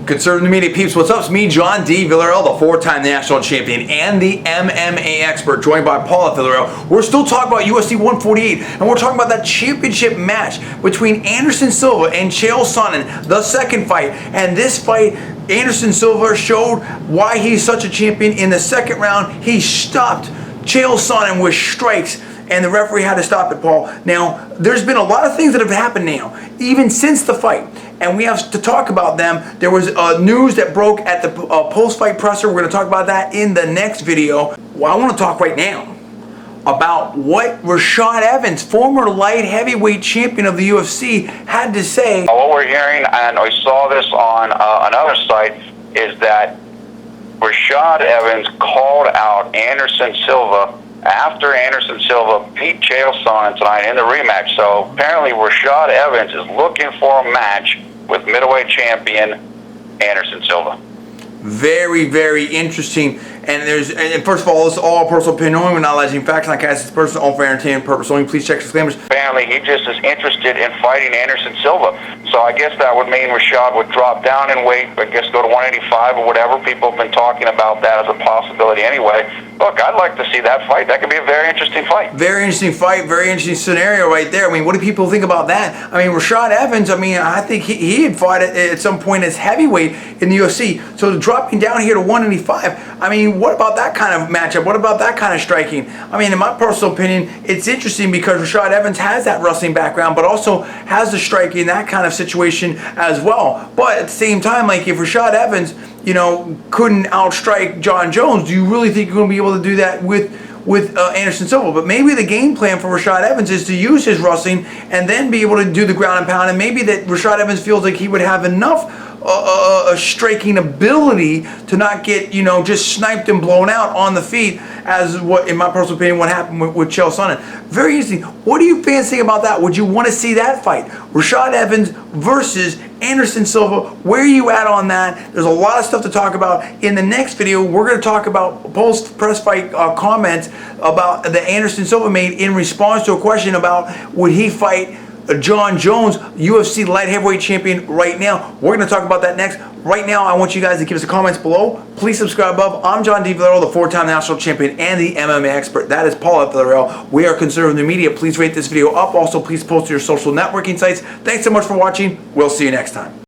Conservative Media peeps, what's up? It's me, John D. Villarreal, the four-time national champion and the MMA expert, joined by Paul Villarreal. We're still talking about UFC 148, and we're talking about that championship match between Anderson Silva and Chael Sonnen, the second fight. And this fight, Anderson Silva showed why he's such a champion. In the second round, he stopped Chael Sonnen with strikes, and the referee had to stop it, Paul. Now, there's been a lot of things that have happened now, even since the fight, and we have to talk about them. There was news that broke at the post-fight presser. We're going to talk about that in the next video. Well, I want to talk right now about what Rashad Evans, former light heavyweight champion of the UFC, had to say. What we're hearing, and we saw this on another site, is that Rashad Evans called out Anderson Silva after Anderson Silva beat Chael Sonnen tonight in the rematch. So apparently Rashad Evans is looking for a match with middleweight champion Anderson Silva. Very, very interesting. And first of all, this is all personal opinion only. We're not alleging facts, not casting personal, all for entertainment purpose only. Please check disclaimers. Apparently, he just is interested in fighting Anderson Silva. So I guess that would mean Rashad would drop down in weight, I guess go to 185 or whatever. People have been talking about that as a possibility anyway. Look, I'd like to see that fight. That could be a very interesting fight. Very interesting fight, very interesting scenario right there. I mean, what do people think about that? I mean, Rashad Evans, I mean, I think he had fought at some point as heavyweight in the UFC. So dropping down here to 185, I mean, what about that kind of matchup? What about that kind of striking? I mean, in my personal opinion, it's interesting because Rashad Evans has that wrestling background, but also has the striking, that kind of situation as well. But at the same time, like if Rashad Evans, you know, couldn't outstrike John Jones, do you really think you're going to be able to do that with Anderson Silva? But maybe the game plan for Rashad Evans is to use his wrestling and then be able to do the ground and pound, and maybe that Rashad Evans feels like he would have enough striking ability to not get, you know, just sniped and blown out on the feet, as what, in my personal opinion, what happened with Chael Sonnen. Very interesting. What do you fans think about that? Would you want to see that fight? Rashad Evans versus Anderson Silva. Where are you at on that? There's a lot of stuff to talk about. In the next video, we're going to talk about post-press fight comments about the Anderson Silva made in response to a question about would he fight John Jones, UFC light heavyweight champion right now. We're going to talk about that next. Right now, I want you guys to give us the comments below. Please subscribe above. I'm John D. Villarreal, the four-time national champion and the MMA expert. That is Paul Villarreal. We are Conservative Media. Please rate this video up. Also, please post to your social networking sites. Thanks so much for watching. We'll see you next time.